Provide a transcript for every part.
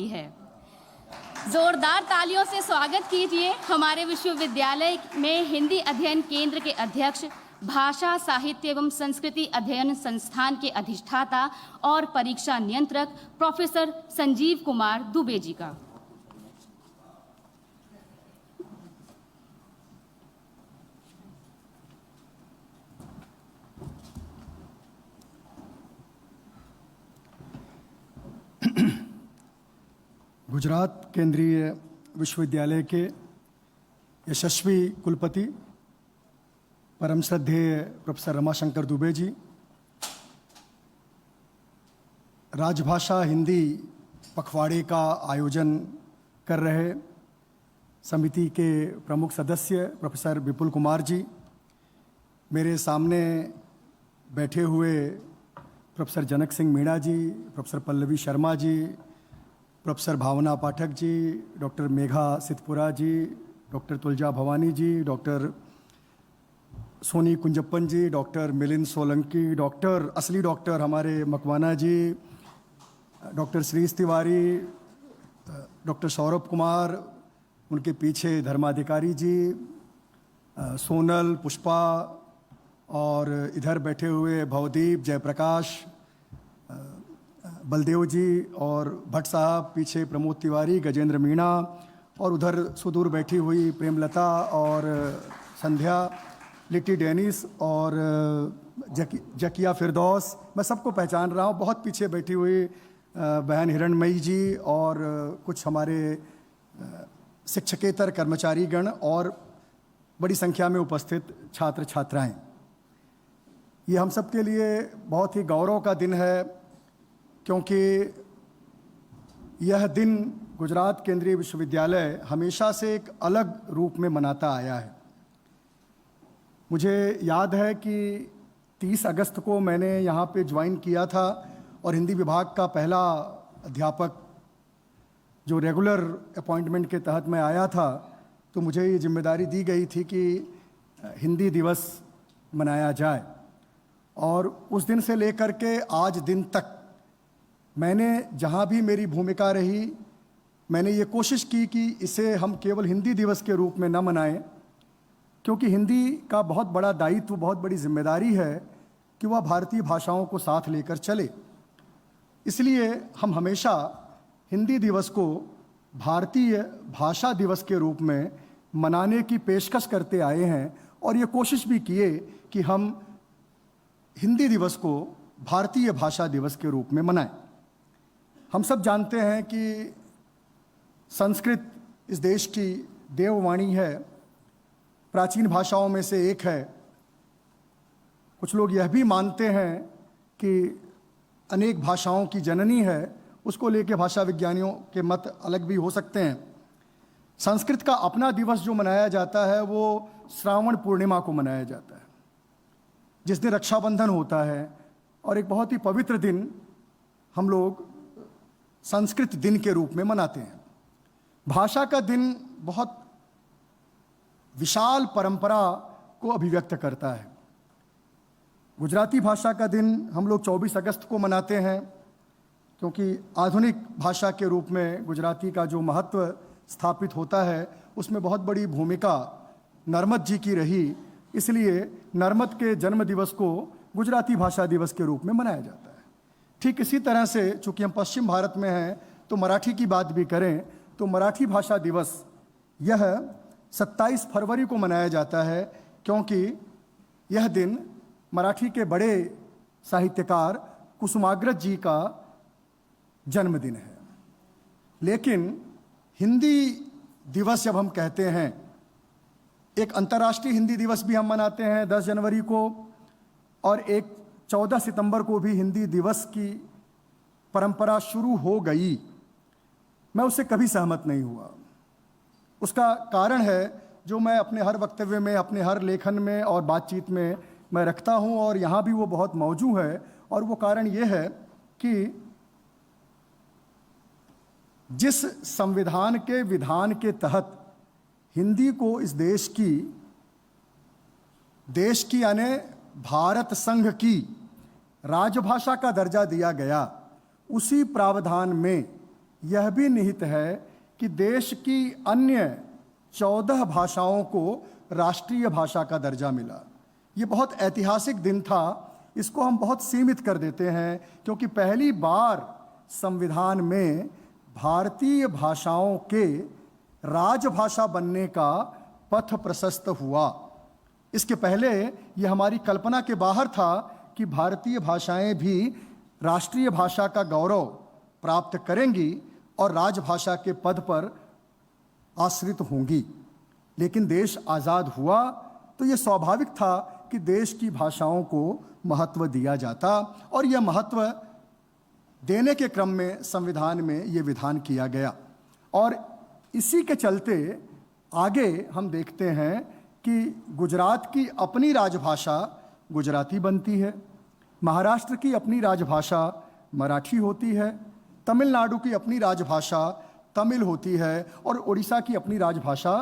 है। जोरदार तालियों से स्वागत कीजिए हमारे विश्वविद्यालय में हिंदी अध्ययन केंद्र के अध्यक्ष, भाषा साहित्य एवं संस्कृति अध्ययन संस्थान के अधिष्ठाता और परीक्षा नियंत्रक प्रोफेसर संजीव कुमार दुबे जी का। गुजरात केंद्रीय विश्वविद्यालय के यशस्वी कुलपति परम श्रद्धेय प्रोफेसर रमाशंकर दुबे जी, राजभाषा हिंदी पखवाड़े का आयोजन कर रहे समिति के प्रमुख सदस्य प्रोफेसर विपुल कुमार जी, मेरे सामने बैठे हुए प्रोफेसर जनक सिंह मीणा जी, प्रोफेसर पल्लवी शर्मा जी, प्रोफेसर भावना पाठक जी, डॉक्टर मेघा सिद्धपुरा जी, डॉक्टर तुलजा भवानी जी, डॉक्टर सोनी कुंजप्पन जी, डॉक्टर मिलिंद सोलंकी, डॉक्टर असली डॉक्टर हमारे मकवाना जी, डॉक्टर श्रीश तिवारी, डॉक्टर सौरभ कुमार, उनके पीछे धर्माधिकारी जी, सोनल, पुष्पा और इधर बैठे हुए भवदीप, जयप्रकाश, बलदेव जी और भट्ट साहब, पीछे प्रमोद तिवारी, गजेंद्र मीणा और उधर सुदूर बैठी हुई प्रेमलता और संध्या, लिट्टी डेनिस और जकिया फिरदौस, मैं सबको पहचान रहा हूँ। बहुत पीछे बैठी हुई बहन हिरणमयी जी और कुछ हमारे शिक्षकेतर कर्मचारीगण और बड़ी संख्या में उपस्थित छात्र छात्राएं। ये हम सब के लिए बहुत ही गौरव का दिन है, क्योंकि यह दिन गुजरात केंद्रीय विश्वविद्यालय हमेशा से एक अलग रूप में मनाता आया है। मुझे याद है कि 30 अगस्त को मैंने यहाँ पे ज्वाइन किया था और हिंदी विभाग का पहला अध्यापक जो रेगुलर अपॉइंटमेंट के तहत मैं आया था, तो मुझे ये जिम्मेदारी दी गई थी कि हिंदी दिवस मनाया जाए। और उस दिन से लेकर के आज दिन तक मैंने जहाँ भी मेरी भूमिका रही, मैंने ये कोशिश की कि इसे हम केवल हिंदी दिवस के रूप में न मनाएं, क्योंकि हिंदी का बहुत बड़ा दायित्व, बहुत बड़ी जिम्मेदारी है कि वह भारतीय भाषाओं को साथ लेकर चले। इसलिए हम हमेशा हिंदी दिवस को भारतीय भाषा दिवस के रूप में मनाने की पेशकश करते आए हैं और ये कोशिश भी किए कि हम हिंदी दिवस को भारतीय भाषा दिवस के रूप में मनाएं। हम सब जानते हैं कि संस्कृत इस देश की देववाणी है, प्राचीन भाषाओं में से एक है। कुछ लोग यह भी मानते हैं कि अनेक भाषाओं की जननी है, उसको लेकर भाषा विज्ञानियों के मत अलग भी हो सकते हैं। संस्कृत का अपना दिवस जो मनाया जाता है वो श्रावण पूर्णिमा को मनाया जाता है, जिस दिन रक्षाबंधन होता है, और एक बहुत ही पवित्र दिन हम लोग संस्कृत दिन के रूप में मनाते हैं। भाषा का दिन बहुत विशाल परंपरा को अभिव्यक्त करता है। गुजराती भाषा का दिन हम लोग 24 अगस्त को मनाते हैं, क्योंकि आधुनिक भाषा के रूप में गुजराती का जो महत्व स्थापित होता है उसमें बहुत बड़ी भूमिका नर्मद जी की रही। इसलिए नर्मद के जन्म दिवस को गुजराती भाषा दिवस के रूप में मनाया जाता है। ठीक इसी तरह से चूंकि हम पश्चिम भारत में हैं तो मराठी की बात भी करें तो मराठी भाषा दिवस यह 27 फरवरी को मनाया जाता है, क्योंकि यह दिन मराठी के बड़े साहित्यकार कुसुमाग्रज जी का जन्मदिन है। लेकिन हिंदी दिवस जब हम कहते हैं, एक अंतर्राष्ट्रीय हिंदी दिवस भी हम मनाते हैं 10 जनवरी को, और एक 14 सितंबर को भी हिंदी दिवस की परंपरा शुरू हो गई। मैं उससे कभी सहमत नहीं हुआ। उसका कारण है जो मैं अपने हर वक्तव्य में, अपने हर लेखन में और बातचीत में मैं रखता हूं, और यहाँ भी वो बहुत मौजूद है। और वो कारण ये है कि जिस संविधान के विधान के तहत हिंदी को इस देश की यानी भारत संघ की राजभाषा का दर्जा दिया गया, उसी प्रावधान में यह भी निहित है कि देश की अन्य 14 भाषाओं को राष्ट्रीय भाषा का दर्जा मिला। ये बहुत ऐतिहासिक दिन था। इसको हम बहुत सीमित कर देते हैं क्योंकि पहली बार संविधान में भारतीय भाषाओं के राजभाषा बनने का पथ प्रशस्त हुआ। इसके पहले ये हमारी कल्पना के बाहर था कि भारतीय भाषाएं भी राष्ट्रीय भाषा का गौरव प्राप्त करेंगी और राजभाषा के पद पर आश्रित होंगी। लेकिन देश आज़ाद हुआ तो ये स्वाभाविक था कि देश की भाषाओं को महत्व दिया जाता और यह महत्व देने के क्रम में संविधान में ये विधान किया गया। और इसी के चलते आगे हम देखते हैं कि गुजरात की अपनी राजभाषा गुजराती बनती है, महाराष्ट्र की अपनी राजभाषा मराठी होती है, तमिलनाडु की अपनी राजभाषा तमिल होती है और उड़ीसा की अपनी राजभाषा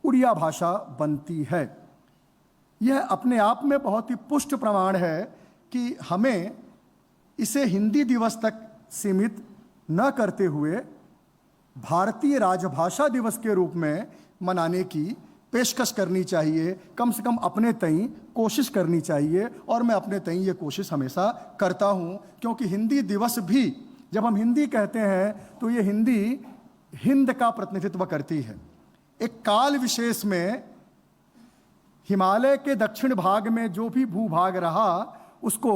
उड़िया भाषा बनती है। यह अपने आप में बहुत ही पुष्ट प्रमाण है कि हमें इसे हिंदी दिवस तक सीमित न करते हुए भारतीय राजभाषा दिवस के रूप में मनाने की पेशकश करनी चाहिए, कम से कम अपने तई कोशिश करनी चाहिए। और मैं अपने तई ये कोशिश हमेशा करता हूँ क्योंकि हिंदी दिवस भी, जब हम हिंदी कहते हैं तो ये हिंदी हिंद का प्रतिनिधित्व करती है। एक काल विशेष में हिमालय के दक्षिण भाग में जो भी भूभाग रहा उसको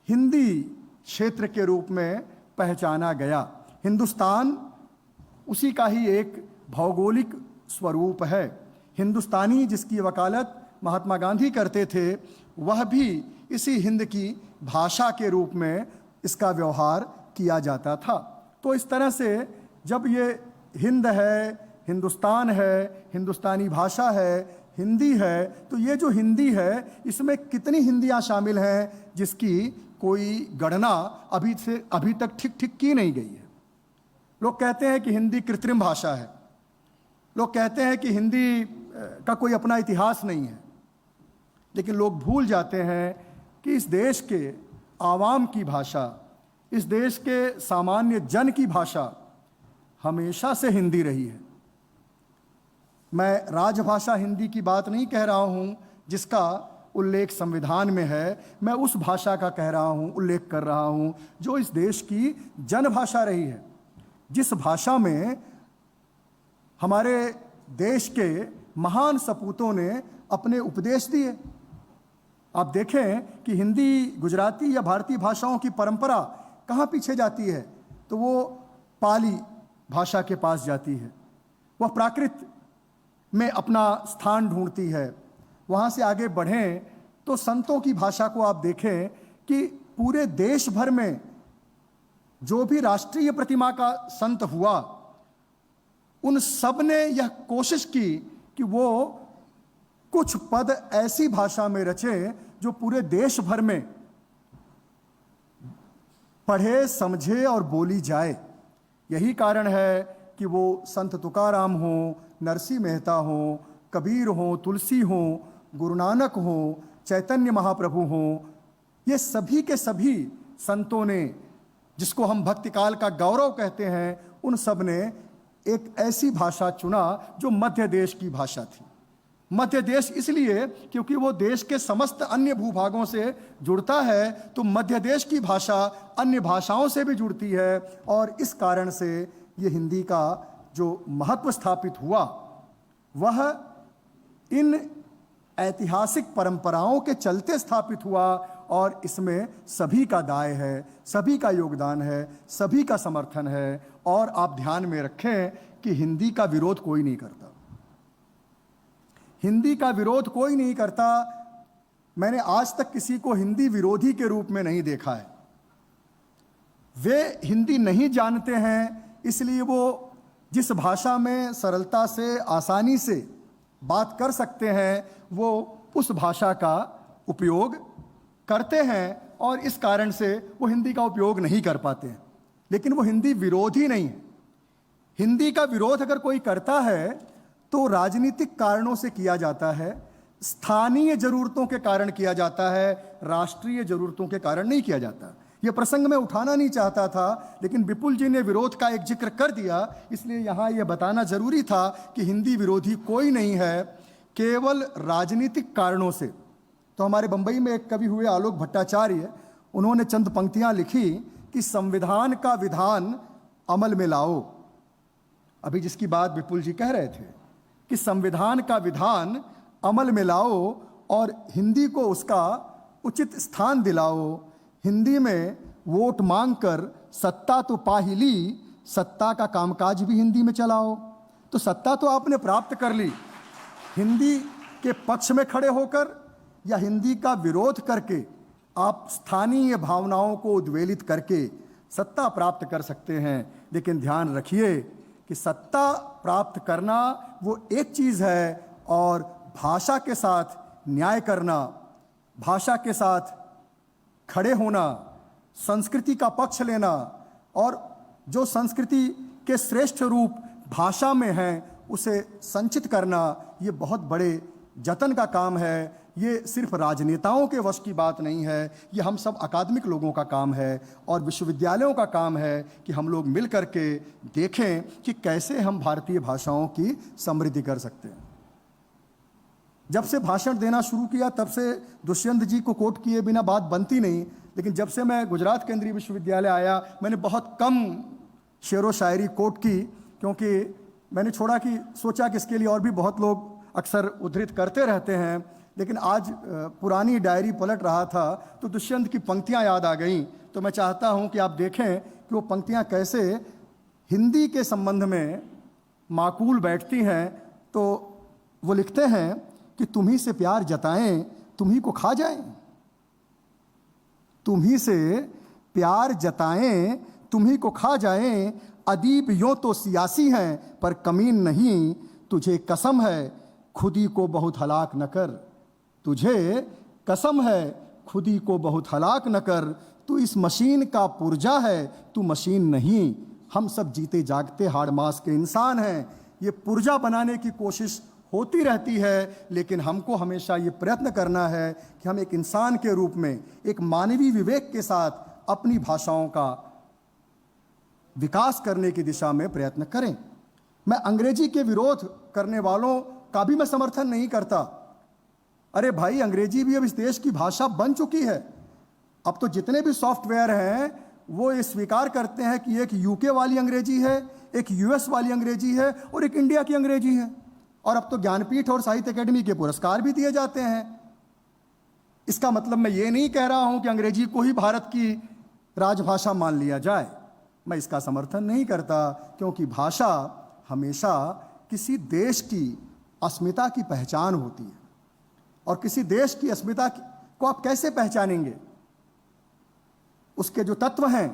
हिंदी क्षेत्र के रूप में पहचाना गया। हिंदुस्तान उसी का ही एक भौगोलिक स्वरूप है। हिंदुस्तानी जिसकी वकालत महात्मा गांधी करते थे वह भी इसी हिंद की भाषा के रूप में इसका व्यवहार किया जाता था। तो इस तरह से जब ये हिंद है, हिंदुस्तान है, हिंदुस्तानी भाषा है, हिंदी है, तो ये जो हिंदी है इसमें कितनी हिंदियाँ शामिल हैं जिसकी कोई गणना अभी तक ठीक की नहीं गई है। लोग कहते हैं कि हिंदी कृत्रिम भाषा है, लोग कहते हैं कि हिंदी का कोई अपना इतिहास नहीं है, लेकिन लोग भूल जाते हैं कि इस देश के आवाम की भाषा, इस देश के सामान्य जन की भाषा हमेशा से हिंदी रही है। मैं राजभाषा हिंदी की बात नहीं कह रहा हूँ जिसका उल्लेख संविधान में है, मैं उस भाषा का कह रहा हूँ, उल्लेख कर रहा हूँ जो इस देश की जनभाषा रही है, जिस भाषा में हमारे देश के महान सपूतों ने अपने उपदेश दिए। आप देखें कि हिंदी, गुजराती या भारतीय भाषाओं की परंपरा कहाँ पीछे जाती है, तो वो पाली भाषा के पास जाती है। वह प्राकृत में अपना स्थान ढूंढती है। वहाँ से आगे बढ़ें तो संतों की भाषा को आप देखें कि पूरे देश भर में जो भी राष्ट्रीय प्रतिमा का संत हुआ उन सब ने यह कोशिश की कि वो कुछ पद ऐसी भाषा में रचे जो पूरे देश भर में पढ़े, समझे और बोली जाए। यही कारण है कि वो संत तुकाराम हो, नरसिंह मेहता हो, कबीर हो, तुलसी हो, गुरु नानक हो, चैतन्य महाप्रभु हो, ये सभी के सभी संतों ने, जिसको हम भक्ति काल का गौरव कहते हैं, उन सब ने एक ऐसी भाषा चुना जो मध्य देश की भाषा थी। मध्य देश इसलिए क्योंकि वो देश के समस्त अन्य भूभागों से जुड़ता है, तो मध्य देश की भाषा अन्य भाषाओं से भी जुड़ती है और इस कारण से ये हिंदी का जो महत्व स्थापित हुआ वह इन ऐतिहासिक परंपराओं के चलते स्थापित हुआ और इसमें सभी का दाय है, सभी का योगदान है, सभी का समर्थन है। और आप ध्यान में रखें कि हिंदी का विरोध कोई नहीं करता, हिंदी का विरोध कोई नहीं करता। मैंने आज तक किसी को हिंदी विरोधी के रूप में नहीं देखा है। वे हिंदी नहीं जानते हैं, इसलिए वो जिस भाषा में सरलता से, आसानी से बात कर सकते हैं, वो उस भाषा का उपयोग करते हैं और इस कारण से वो हिंदी का उपयोग नहीं कर पाते हैं। लेकिन वो हिंदी विरोधी नहीं है। हिंदी का विरोध अगर कोई करता है तो राजनीतिक कारणों से किया जाता है, स्थानीय जरूरतों के कारण किया जाता है, राष्ट्रीय जरूरतों के कारण नहीं किया जाता। ये प्रसंग मैं उठाना नहीं चाहता था, लेकिन विपुल जी ने विरोध का एक जिक्र कर दिया, इसलिए यहाँ ये बताना जरूरी था कि हिंदी विरोधी कोई नहीं है, केवल राजनीतिक कारणों से। तो हमारे बंबई में एक कवि हुए आलोक भट्टाचार्य, उन्होंने चंद पंक्तियां लिखी कि संविधान का विधान अमल में लाओ। अभी जिसकी बात विपुल जी कह रहे थे कि संविधान का विधान अमल में लाओ और हिंदी को उसका उचित स्थान दिलाओ। हिंदी में वोट मांगकर सत्ता तो पा ही ली, सत्ता का कामकाज भी हिंदी में चलाओ। तो सत्ता तो आपने प्राप्त कर ली, हिंदी के पक्ष में खड़े होकर या हिंदी का विरोध करके आप स्थानीय भावनाओं को उद्वेलित करके सत्ता प्राप्त कर सकते हैं। लेकिन ध्यान रखिए कि सत्ता प्राप्त करना वो एक चीज़ है और भाषा के साथ न्याय करना, भाषा के साथ खड़े होना, संस्कृति का पक्ष लेना और जो संस्कृति के श्रेष्ठ रूप भाषा में हैं उसे संचित करना, ये बहुत बड़े जतन का काम है। ये सिर्फ राजनेताओं के वश की बात नहीं है, ये हम सब अकादमिक लोगों का काम है और विश्वविद्यालयों का काम है कि हम लोग मिल करके देखें कि कैसे हम भारतीय भाषाओं की समृद्धि कर सकते हैं। जब से भाषण देना शुरू किया तब से दुष्यंत जी को कोट किए बिना बात बनती नहीं, लेकिन जब से मैं गुजरात केंद्रीय विश्वविद्यालय आया मैंने बहुत कम शेरो शायरी कोट की, क्योंकि मैंने सोचा कि इसके लिए और भी बहुत लोग अक्सर उद्धृत करते रहते हैं। लेकिन आज पुरानी डायरी पलट रहा था तो दुष्यंत की पंक्तियां याद आ गईं, तो मैं चाहता हूं कि आप देखें कि वो पंक्तियां कैसे हिंदी के संबंध में माकूल बैठती हैं। तो वो लिखते हैं कि तुम्ही से प्यार जताएं तुम्ही को खा जाएं, तुम्ही से प्यार जताएं तुम्ही को खा जाएं, अदीब यों तो सियासी हैं पर कमीन नहीं, तुझे कसम है खुदी को बहुत हलाक न कर, तुझे कसम है खुदी को बहुत हलाक न कर, तू इस मशीन का पुर्जा है तू मशीन नहीं, हम सब जीते जागते हाड़ मास के इंसान हैं। ये पुर्जा बनाने की कोशिश होती रहती है, लेकिन हमको हमेशा ये प्रयत्न करना है कि हम एक इंसान के रूप में एक मानवीय विवेक के साथ अपनी भाषाओं का विकास करने की दिशा में प्रयत्न करें। मैं अंग्रेजी के विरोध करने वालों का भी मैं समर्थन नहीं करता। अरे भाई, अंग्रेजी भी अब इस देश की भाषा बन चुकी है। अब तो जितने भी सॉफ्टवेयर हैं वो ये स्वीकार करते हैं कि एक यूके वाली अंग्रेजी है, एक यूएस वाली अंग्रेजी है और एक इंडिया की अंग्रेजी है। और अब तो ज्ञानपीठ और साहित्य अकेडमी के पुरस्कार भी दिए जाते हैं। इसका मतलब मैं ये नहीं कह रहा हूं कि अंग्रेजी को ही भारत की राजभाषा मान लिया जाए, मैं इसका समर्थन नहीं करता, क्योंकि भाषा हमेशा किसी देश की अस्मिता की पहचान होती है। और किसी देश की अस्मिता को आप कैसे पहचानेंगे? उसके जो तत्व हैं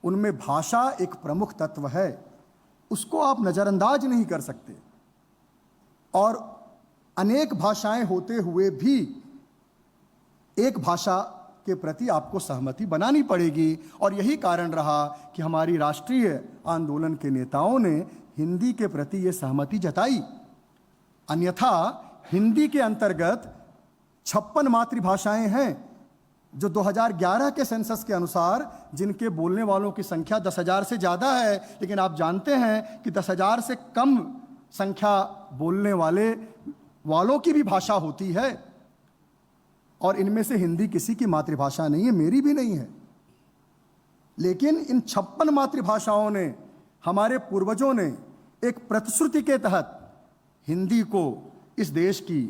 उनमें भाषा एक प्रमुख तत्व है, उसको आप नज़रअंदाज नहीं कर सकते। और अनेक भाषाएं होते हुए भी एक भाषा के प्रति आपको सहमति बनानी पड़ेगी। और यही कारण रहा कि हमारी राष्ट्रीय आंदोलन के नेताओं ने हिंदी के प्रति ये सहमति जताई। अन्यथा हिंदी के अंतर्गत 56 मातृभाषाएं हैं जो 2011 के सेंसस के अनुसार जिनके बोलने वालों की संख्या 10,000 से ज़्यादा है। लेकिन आप जानते हैं कि 10,000 से कम संख्या बोलने वालों की भी भाषा होती है, और इनमें से हिंदी किसी की मातृभाषा नहीं है, मेरी भी नहीं है। लेकिन इन 56 मातृभाषाओं ने, हमारे पूर्वजों ने एक प्रतिश्रुति के तहत हिंदी को इस देश की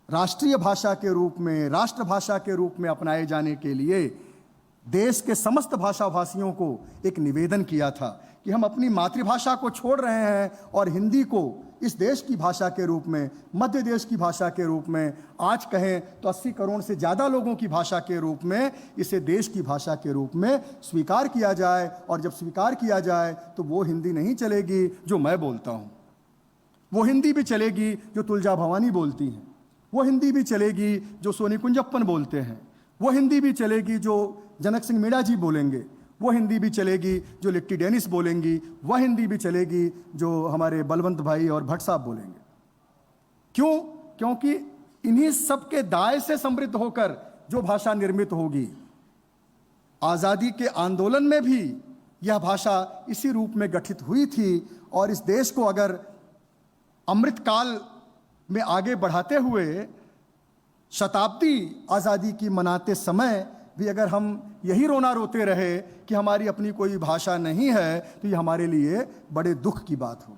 राष्ट्रीय भाषा के रूप में, राष्ट्रभाषा के रूप में अपनाए जाने के लिए देश के समस्त भाषाभाषियों को एक निवेदन किया था कि हम अपनी मातृभाषा को छोड़ रहे हैं और हिंदी को इस देश की भाषा के रूप में, मध्य देश की भाषा के रूप में, आज कहें तो 80 करोड़ से ज़्यादा लोगों की भाषा के रूप में, इसे देश की भाषा के रूप में स्वीकार किया जाए। और जब स्वीकार किया जाए तो वो हिंदी नहीं चलेगी जो मैं बोलता हूँ, वो हिंदी भी चलेगी जो तुलजा भवानी बोलती हैं, वो हिंदी भी चलेगी जो सोनी कुंजप्पन बोलते हैं, वो हिंदी भी चलेगी जो जनक सिंह मीणा जी बोलेंगे, वो हिंदी भी चलेगी जो लिट्टी डेनिस बोलेंगी, वह हिंदी भी चलेगी जो हमारे बलवंत भाई और भट्ट साहब बोलेंगे। क्यों? क्योंकि इन्हीं सब के दाय से समृद्ध होकर जो भाषा निर्मित होगी आज़ादी के आंदोलन में भी यह भाषा इसी रूप में गठित हुई थी और इस देश को अगर अमृतकाल में आगे बढ़ाते हुए शताब्दी आज़ादी की मनाते समय भी अगर हम यही रोना रोते रहे कि हमारी अपनी कोई भाषा नहीं है तो ये हमारे लिए बड़े दुख की बात होगी।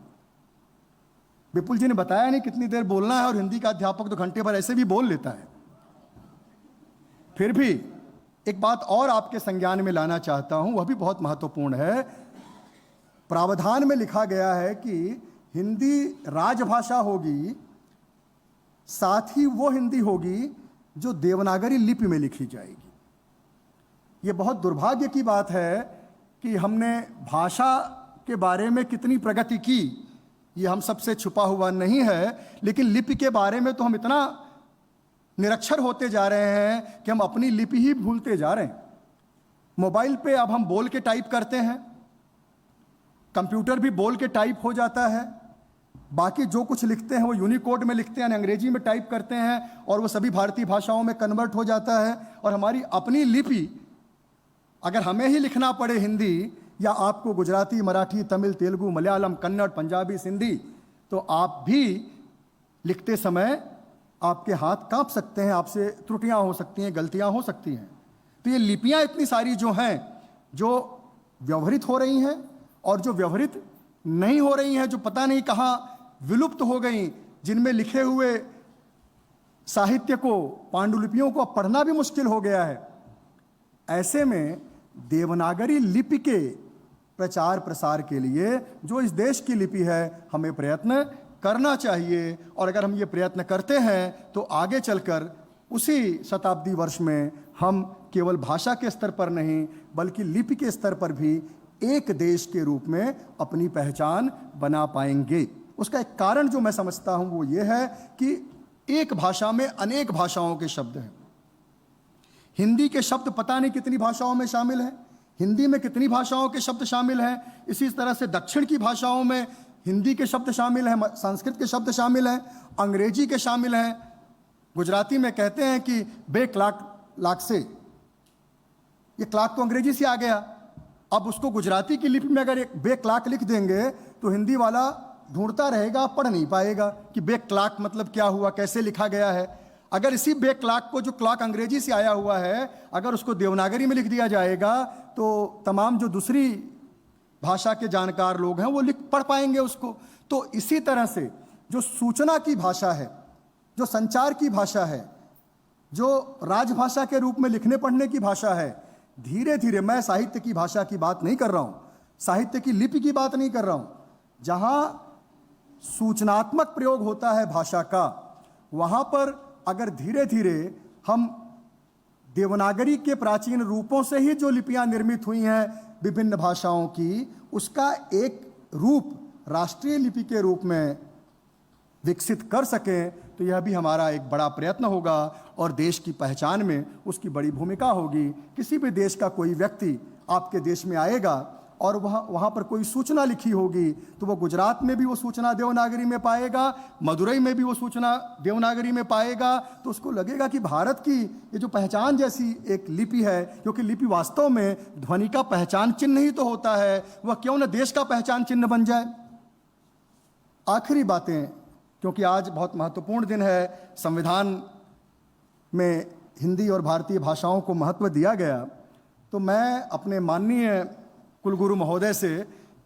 विपुल जी ने बताया नहीं कितनी देर बोलना है और हिंदी का अध्यापक तो घंटे भर ऐसे भी बोल लेता है। फिर भी एक बात और आपके संज्ञान में लाना चाहता हूं, वह भी बहुत महत्वपूर्ण है। प्रावधान में लिखा गया है कि हिंदी राजभाषा होगी, साथ ही वो हिंदी होगी जो देवनागरी लिपि में लिखी जाएगी। ये बहुत दुर्भाग्य की बात है कि हमने भाषा के बारे में कितनी प्रगति की ये हम सबसे छुपा हुआ नहीं है, लेकिन लिपि के बारे में तो हम इतना निरक्षर होते जा रहे हैं कि हम अपनी लिपि ही भूलते जा रहे हैं। मोबाइल पे अब हम बोल के टाइप करते हैं, कंप्यूटर भी बोल के टाइप हो जाता है, बाकी जो कुछ लिखते हैं वो यूनिकोड में लिखते हैं, अंग्रेजी में टाइप करते हैं और वो सभी भारतीय भाषाओं में कन्वर्ट हो जाता है। और हमारी अपनी लिपि अगर हमें ही लिखना पड़े हिंदी, या आपको गुजराती, मराठी, तमिल, तेलुगु, मलयालम, कन्नड़, पंजाबी, सिंधी, तो आप भी लिखते समय आपके हाथ कांप सकते हैं, आपसे त्रुटियां हो सकती हैं, गलतियां हो सकती हैं। तो ये लिपियां इतनी सारी जो हैं, जो व्यवहृत हो रही हैं और जो व्यवहृत नहीं हो रही हैं, जो पता नहीं कहाँ विलुप्त हो गई, जिनमें लिखे हुए साहित्य को, पांडुलिपियों को पढ़ना भी मुश्किल हो गया है। ऐसे में देवनागरी लिपि के प्रचार प्रसार के लिए जो इस देश की लिपि है, हमें प्रयत्न करना चाहिए। और अगर हम ये प्रयत्न करते हैं तो आगे चलकर उसी शताब्दी वर्ष में हम केवल भाषा के स्तर पर नहीं बल्कि लिपि के स्तर पर भी एक देश के रूप में अपनी पहचान बना पाएंगे। उसका एक कारण जो मैं समझता हूं वो ये है कि एक भाषा में अनेक भाषाओं के शब्द हैं। हिंदी के शब्द पता नहीं कितनी भाषाओं में शामिल हैं, हिंदी में कितनी भाषाओं के शब्द शामिल हैं। इसी तरह से दक्षिण की भाषाओं में हिंदी के शब्द शामिल हैं, संस्कृत के शब्द शामिल हैं, अंग्रेजी के शामिल हैं। गुजराती में कहते हैं कि बे क्लाक से, ये क्लाक तो अंग्रेजी से आ गया। अब उसको गुजराती की लिपि में अगर एक बे क्लाक लिख देंगे तो हिंदी वाला ढूंढता रहेगा, पढ़ नहीं पाएगा कि बे क्लाक मतलब क्या हुआ, कैसे लिखा गया है। अगर इसी बे क्लाक को, जो क्लाक अंग्रेजी से आया हुआ है, अगर उसको देवनागरी में लिख दिया जाएगा तो तमाम जो दूसरी भाषा के जानकार लोग हैं वो पढ़ पाएंगे उसको। तो इसी तरह से जो सूचना की भाषा है, जो संचार की भाषा है, जो राजभाषा के रूप में लिखने पढ़ने की भाषा है, धीरे धीरे, मैं साहित्य की भाषा की बात नहीं कर रहा हूं, साहित्य की लिपि की बात नहीं कर रहा हूं, जहां सूचनात्मक प्रयोग होता है भाषा का, वहां पर अगर धीरे धीरे हम देवनागरी के प्राचीन रूपों से ही जो लिपियां निर्मित हुई हैं विभिन्न भाषाओं की, उसका एक रूप राष्ट्रीय लिपि के रूप में विकसित कर सकें, तो यह भी हमारा एक बड़ा प्रयत्न होगा और देश की पहचान में उसकी बड़ी भूमिका होगी। किसी भी देश का कोई व्यक्ति आपके देश में आएगा और वहाँ पर कोई सूचना लिखी होगी तो वो गुजरात में भी वो सूचना देवनागरी में पाएगा, मदुरई में भी वो सूचना देवनागरी में पाएगा। तो उसको लगेगा कि भारत की ये जो पहचान जैसी एक लिपि है, क्योंकि लिपि वास्तव में ध्वनि का पहचान चिन्ह ही तो होता है, वह क्यों न देश का पहचान चिन्ह बन जाए। आखिरी बातें, क्योंकि आज बहुत महत्वपूर्ण दिन है, संविधान में हिंदी और भारतीय भाषाओं को महत्व दिया गया, तो मैं अपने माननीय कुलगुरु महोदय से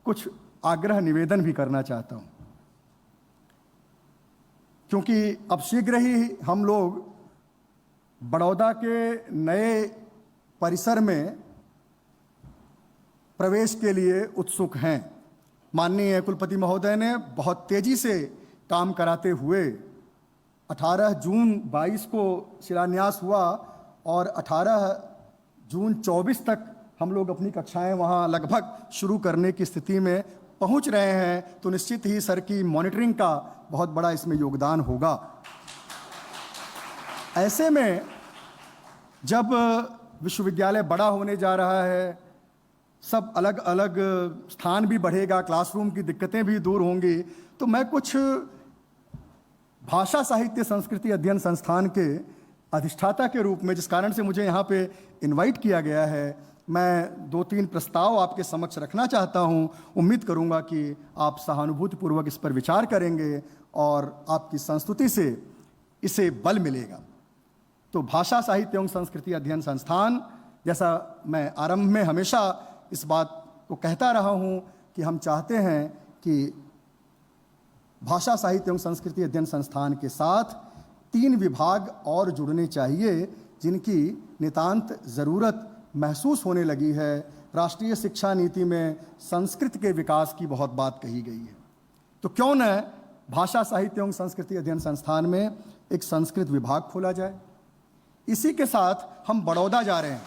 कुछ आग्रह निवेदन भी करना चाहता हूं, क्योंकि अब शीघ्र ही हम लोग बड़ौदा के नए परिसर में प्रवेश के लिए उत्सुक हैं। माननीय कुलपति महोदय ने बहुत तेजी से काम कराते हुए 18 जून 22 को शिलान्यास हुआ और 18 जून 24 तक हम लोग अपनी कक्षाएं वहां लगभग शुरू करने की स्थिति में पहुंच रहे हैं। तो निश्चित ही सर की मॉनिटरिंग का बहुत बड़ा इसमें योगदान होगा। ऐसे में जब विश्वविद्यालय बड़ा होने जा रहा है, सब अलग अलग स्थान भी बढ़ेगा, क्लासरूम की दिक्कतें भी दूर होंगी, तो मैं कुछ भाषा साहित्य संस्कृति अध्ययन संस्थान के अधिष्ठाता के रूप में, जिस कारण से मुझे यहाँ पे इनवाइट किया गया है, मैं 2-3 प्रस्ताव आपके समक्ष रखना चाहता हूं। उम्मीद करूंगा कि आप सहानुभूतिपूर्वक इस पर विचार करेंगे और आपकी संस्तुति से इसे बल मिलेगा। तो भाषा साहित्य एवं संस्कृति अध्ययन संस्थान, जैसा मैं आरंभ में हमेशा इस बात को कहता रहा हूं कि हम चाहते हैं कि भाषा साहित्य एवं संस्कृति अध्ययन संस्थान के साथ 3 विभाग और जुड़ने चाहिए जिनकी नितांत ज़रूरत महसूस होने लगी है। राष्ट्रीय शिक्षा नीति में संस्कृत के विकास की बहुत बात कही गई है, तो क्यों न भाषा साहित्य एवं संस्कृति अध्ययन संस्थान में एक संस्कृत विभाग खोला जाए। इसी के साथ हम बड़ौदा जा रहे हैं।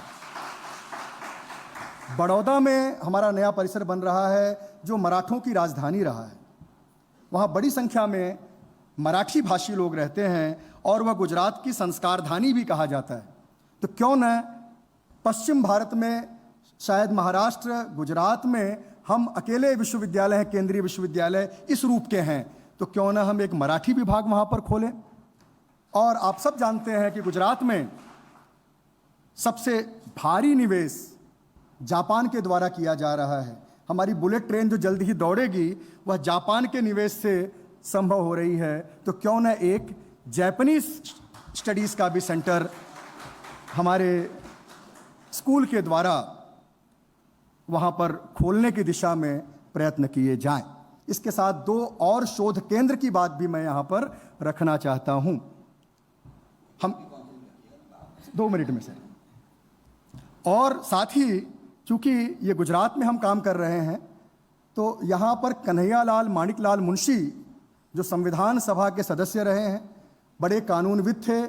बड़ौदा में हमारा नया परिसर बन रहा है जो मराठों की राजधानी रहा है। वहाँ बड़ी संख्या में मराठी भाषी लोग रहते हैं और वह गुजरात की संस्कारधानी भी कहा जाता है। तो क्यों न पश्चिम भारत में, शायद महाराष्ट्र, गुजरात में हम अकेले विश्वविद्यालय हैं, केंद्रीय विश्वविद्यालय इस रूप के हैं, तो क्यों न हम एक मराठी विभाग वहाँ पर खोलें। और आप सब जानते हैं कि गुजरात में सबसे भारी निवेश जापान के द्वारा किया जा रहा है। हमारी बुलेट ट्रेन जो जल्दी ही दौड़ेगी वह जापान के निवेश से संभव हो रही है। तो क्यों न एक जापानीज स्टडीज़ का भी सेंटर हमारे स्कूल के द्वारा वहाँ पर खोलने की दिशा में प्रयत्न किए जाएं। इसके साथ 2 और शोध केंद्र की बात भी मैं यहाँ पर रखना चाहता हूँ। हम 2 मिनट में से, और साथ ही चूँकि ये गुजरात में हम काम कर रहे हैं तो यहाँ पर कन्हैयालाल माणिकलाल मुंशी जो संविधान सभा के सदस्य रहे हैं, बड़े कानूनविद थे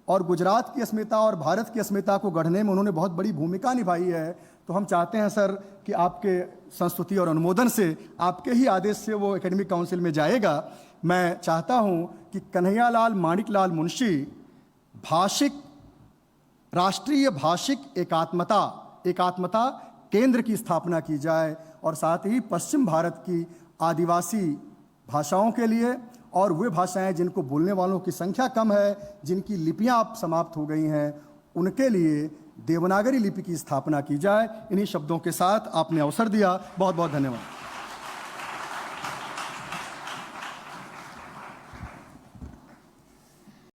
और गुजरात की अस्मिता और भारत की अस्मिता को गढ़ने में उन्होंने बहुत बड़ी भूमिका निभाई है। तो हम चाहते हैं सर कि आपके संस्तुति और अनुमोदन से, आपके ही आदेश से वो एकेडमिक काउंसिल में जाएगा। मैं चाहता हूँ कि कन्हैयालाल माणिकलाल मुंशी राष्ट्रीय भाषिक एकात्मता केंद्र की स्थापना की जाए और साथ ही पश्चिम भारत की आदिवासी भाषाओं के लिए और वे भाषाएं जिनको बोलने वालों की संख्या कम है, जिनकी लिपियां अब समाप्त हो गई हैं, उनके लिए देवनागरी लिपि की स्थापना की जाए। इन्हीं शब्दों के साथ आपने अवसर दिया, बहुत बहुत धन्यवाद।